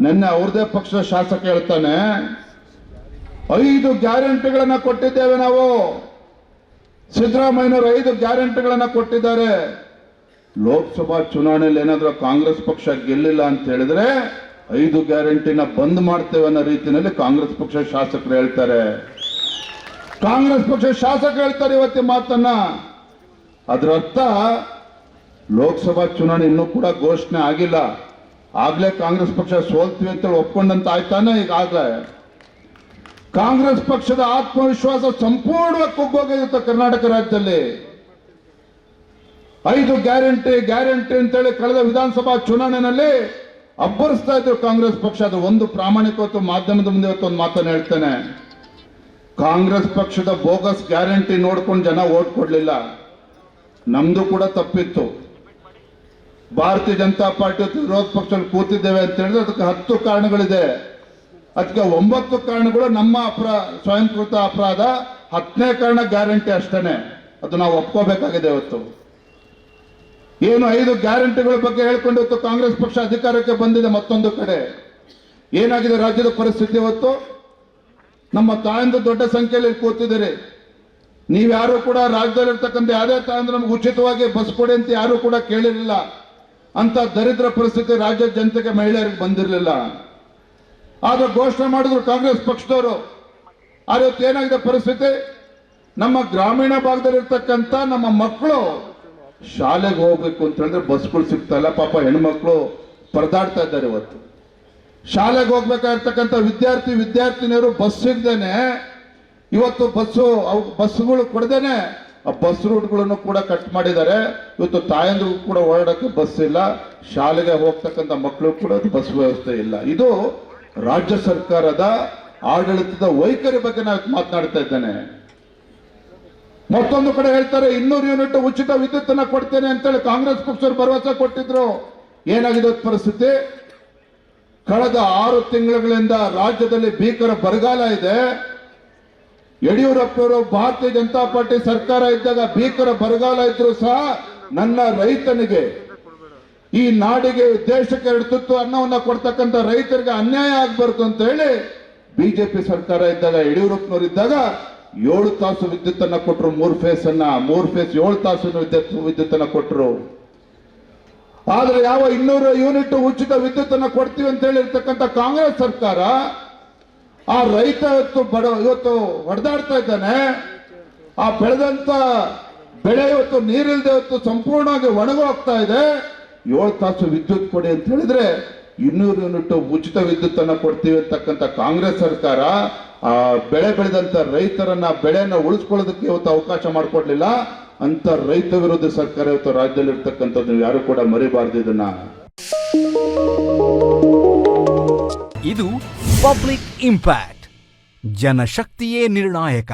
ನಿನ್ನೆ ಅವ್ರದೇ ಪಕ್ಷದ ಶಾಸಕ ಹೇಳ್ತಾನೆ 5 ಗ್ಯಾರಂಟಿಗಳನ್ನ ಕೊಟ್ಟಿದ್ದೇವೆ ನಾವು. ಸಿದ್ದರಾಮಯ್ಯನವರು 5 ಗ್ಯಾರಂಟಿಗಳನ್ನ ಕೊಟ್ಟಿದ್ದಾರೆ. ಲೋಕಸಭಾ ಚುನಾವಣೆಯಲ್ಲಿ ಏನಾದರೂ ಕಾಂಗ್ರೆಸ್ ಪಕ್ಷ ಗೆಲ್ಲಿಲ್ಲ ಅಂತ ಹೇಳಿದ್ರೆ 5 ಗ್ಯಾರಂಟಿನ ಬಂದ್ ಮಾಡ್ತೇವೆ ಅನ್ನೋ ರೀತಿಯಲ್ಲಿ ಕಾಂಗ್ರೆಸ್ ಪಕ್ಷ ಶಾಸಕರು ಹೇಳ್ತಾರೆ. ಇವತ್ತಿನ ಮಾತನ್ನ. ಅದರ ಅರ್ಥ ಲೋಕಸಭಾ ಚುನಾವಣೆ ಇನ್ನೂ ಕೂಡ ಘೋಷಣೆ ಆಗಿಲ್ಲ. ಆಗ್ಲೇ ಕಾಂಗ್ರೆಸ್ ಪಕ್ಷ ಸೋಲ್ತೀವಿ ಅಂತೇಳಿ ಒಪ್ಕೊಂಡಂತ ಆಯ್ತಾನೆ. ಈಗಾಗಲೇ ಕಾಂಗ್ರೆಸ್ ಪಕ್ಷದ ಆತ್ಮವಿಶ್ವಾಸ ಸಂಪೂರ್ಣವಾಗಿ ಕುಗ್ಗೋಗಿರುತ್ತೆ ಕರ್ನಾಟಕ ರಾಜ್ಯದಲ್ಲಿ. 5 ಗ್ಯಾರಂಟಿ ಅಂತೇಳಿ ಕಳೆದ ವಿಧಾನಸಭಾ ಚುನಾವಣೆಯಲ್ಲಿ ಅಬ್ಬರಿಸ್ತಾ ಇದ್ರು ಕಾಂಗ್ರೆಸ್ ಪಕ್ಷ. ಅದು ಒಂದು ಪ್ರಾಮಾಣಿಕವತ್ತು ಮಾಧ್ಯಮದ ಮುಂದೆ ಇವತ್ತು ಒಂದು ಮಾತನ್ನು ಹೇಳ್ತೇನೆ. ಕಾಂಗ್ರೆಸ್ ಪಕ್ಷದ ಬೋಗಸ್ ಗ್ಯಾರಂಟಿ ನೋಡ್ಕೊಂಡು ಜನ ಓಟ್ ಕೊಡ್ಲಿಲ್ಲ. ನಮ್ದು ಕೂಡ ತಪ್ಪಿತ್ತು. ಭಾರತೀಯ ಜನತಾ ಪಾರ್ಟಿ ವಿರೋಧ ಪಕ್ಷದಲ್ಲಿ ಕೂತಿದ್ದೇವೆ ಅಂತ ಹೇಳಿದ್ರೆ ಅದಕ್ಕೆ 10 ಕಾರಣಗಳಿದೆ. ಅದಕ್ಕೆ 9 ಕಾರಣಗಳು ನಮ್ಮ ಸ್ವಯಂಕೃತ ಅಪರಾಧ. 10ನೇ ಕಾರಣ ಗ್ಯಾರಂಟಿ ಅಷ್ಟೇನೆ. ಅದು ನಾವು ಒಪ್ಕೋಬೇಕಾಗಿದೆ. ಇವತ್ತು ಏನು 5 ಗ್ಯಾರಂಟಿಗಳ ಬಗ್ಗೆ ಹೇಳ್ಕೊಂಡು ಇವತ್ತು ಕಾಂಗ್ರೆಸ್ ಪಕ್ಷ ಅಧಿಕಾರಕ್ಕೆ ಬಂದಿದೆ. ಮತ್ತೊಂದು ಕಡೆ ಏನಾಗಿದೆ ರಾಜ್ಯದ ಪರಿಸ್ಥಿತಿ? ಇವತ್ತು ನಮ್ಮ ತಾಯಂದು ದೊಡ್ಡ ಸಂಖ್ಯೆಯಲ್ಲಿ ಕೂತಿದ್ದೀರಿ. ನೀವ್ಯಾರು ಕೂಡ ರಾಜ್ಯದಲ್ಲಿರ್ತಕ್ಕಂಥ ಯಾವುದೇ ತಾಯಂದ್ರೆ ನಮ್ಗೆ ಉಚಿತವಾಗಿ ಬಸ್ ಕೊಡಿ ಅಂತ ಯಾರು ಕೂಡ ಕೇಳಿರಲಿಲ್ಲ. ಅಂತ ದರಿದ್ರ ಪರಿಸ್ಥಿತಿ ರಾಜ್ಯದ ಜನತೆಗೆ, ಮಹಿಳೆಯರಿಗೆ ಬಂದಿರಲಿಲ್ಲ. ಆದ್ರೆ ಘೋಷಣೆ ಮಾಡಿದ್ರು ಕಾಂಗ್ರೆಸ್ ಪಕ್ಷದವರು. ಆದ್ರೆ ಇವತ್ತು ಏನಾಗಿದೆ ಪರಿಸ್ಥಿತಿ? ನಮ್ಮ ಗ್ರಾಮೀಣ ಭಾಗದಲ್ಲಿರ್ತಕ್ಕಂಥ ನಮ್ಮ ಮಕ್ಕಳು ಶಾಲೆಗೆ ಹೋಗ್ಬೇಕು ಅಂತ ಹೇಳಿದ್ರೆ ಬಸ್ಗಳು ಸಿಗ್ತಾ ಇಲ್ಲ. ಪಾಪ ಹೆಣ್ಮಕ್ಳು ಪರದಾಡ್ತಾ ಇದ್ದಾರೆ. ಇವತ್ತು ಶಾಲೆಗೆ ಹೋಗ್ಬೇಕಾಗಿರ್ತಕ್ಕಂಥ ವಿದ್ಯಾರ್ಥಿನಿಯರು ಬಸ್ ಸಿಗದೇನೆ ಇವತ್ತು ಬಸ್ಗಳು ಕೊಡದೇನೆ ಆ ಬಸ್ ರೂಟ್ಗಳನ್ನು ಕೂಡ ಕಟ್ ಮಾಡಿದ್ದಾರೆ. ಇವತ್ತು ತಾಯಂದ್ರಿಗೂ ಕೂಡ ಓಡಾಡಕ್ಕೆ ಬಸ್ ಇಲ್ಲ. ಶಾಲೆಗೆ ಹೋಗ್ತಕ್ಕಂಥ ಮಕ್ಕಳು ಕೂಡ ಬಸ್ ವ್ಯವಸ್ಥೆ ಇಲ್ಲ. ಇದು ರಾಜ್ಯ ಸರ್ಕಾರದ ಆಡಳಿತದ ವೈಖರಿ ಬಗ್ಗೆ ನಾನು ಮಾತನಾಡ್ತಾ ಇದ್ದೇನೆ. ಮತ್ತೊಂದು ಕಡೆ ಹೇಳ್ತಾರೆ 200 ಯೂನಿಟ್ ಉಚಿತ ವಿದ್ಯುತ್ ಅನ್ನ ಕೊಡ್ತೇನೆ ಅಂತೇಳಿ ಕಾಂಗ್ರೆಸ್ ಪಕ್ಷರು ಭರವಸೆ ಕೊಟ್ಟಿದ್ರು. ಏನಾಗಿದೆ ಪರಿಸ್ಥಿತಿ? ಕಳೆದ 6 ತಿಂಗಳುಗಳಿಂದ ರಾಜ್ಯದಲ್ಲಿ ಭೀಕರ ಬರಗಾಲ ಇದೆ. ಯಡಿಯೂರಪ್ಪನವರು ಭಾರತೀಯ ಜನತಾ ಪಾರ್ಟಿ ಸರ್ಕಾರ ಇದ್ದಾಗ ಭೀಕರ ಬರಗಾಲ ಇದ್ರು ಸಹ ನನ್ನ ರೈತನಿಗೆ, ಈ ನಾಡಿಗೆ, ದೇಶಕ್ಕೆ 2 ತುತ್ತು ಅನ್ನವನ್ನ ಕೊಡ್ತಕ್ಕಂಥ ರೈತರಿಗೆ ಅನ್ಯಾಯ ಆಗ್ಬಾರ್ದು ಅಂತ ಹೇಳಿ ಬಿಜೆಪಿ ಸರ್ಕಾರ ಇದ್ದಾಗ, ಯಡಿಯೂರಪ್ಪನವರು ಇದ್ದಾಗ 7 ತಾಸು ವಿದ್ಯುತ್ ಅನ್ನ ಕೊಟ್ಟರು. 3 ಫೇಸ್ 7 ತಾಸು ವಿದ್ಯುತ್ ಅನ್ನ ಕೊಟ್ಟರು. ಆದ್ರೆ ಯಾವ 200 ಯೂನಿಟ್ ಉಚಿತ ವಿದ್ಯುತ್ ಅನ್ನ ಕೊಡ್ತೀವಿ ಅಂತ ಹೇಳಿರ್ತಕ್ಕಂಥ ಕಾಂಗ್ರೆಸ್ ಸರ್ಕಾರ ಆ ರೈತ ಇವತ್ತು ಹೊಡೆದಾಡ್ತಾ ಇದ್ದಾನೆ. ಆ ಬೆಳೆದಂತ ಬೆಳೆ ಇವತ್ತು ನೀರಿಲ್ಲದೆ ಇವತ್ತು ಸಂಪೂರ್ಣವಾಗಿ ಒಣಗೋಗ್ತಾ ಇದೆ. 7 ತಾಸು ವಿದ್ಯುತ್ ಕೊಡಿ ಅಂತ ಹೇಳಿದ್ರೆ 200 ಯೂನಿಟ್ ಉಚಿತ ವಿದ್ಯುತ್ ಅನ್ನ ಕೊಡ್ತೀವಿ ಅಂತಕ್ಕಂಥ ಕಾಂಗ್ರೆಸ್ ಸರ್ಕಾರ ಆ ಬೆಳೆದಂತ ರೈತರನ್ನ ಬೆಳೆಯನ್ನ ಉಳಿಸ್ಕೊಳ್ಳೋದಕ್ಕೆ ಇವತ್ತು ಅವಕಾಶ ಮಾಡಿಕೊಡ್ಲಿಲ್ಲ. ಅಂತ ರೈತ ವಿರೋಧಿ ಸರ್ಕಾರ ಇವತ್ತು ರಾಜ್ಯದಲ್ಲಿ ಇರ್ತಕ್ಕಂಥದ್ದು ಯಾರು ಕೂಡ ಮರಿಬಾರ್ದು. ಇದನ್ನ ಇದು ಪಬ್ಲಿಕ್ ಇಂಪ್ಯಾಕ್ಟ್. ಜನಶಕ್ತಿಯೇ ನಿರ್ಣಾಯಕ.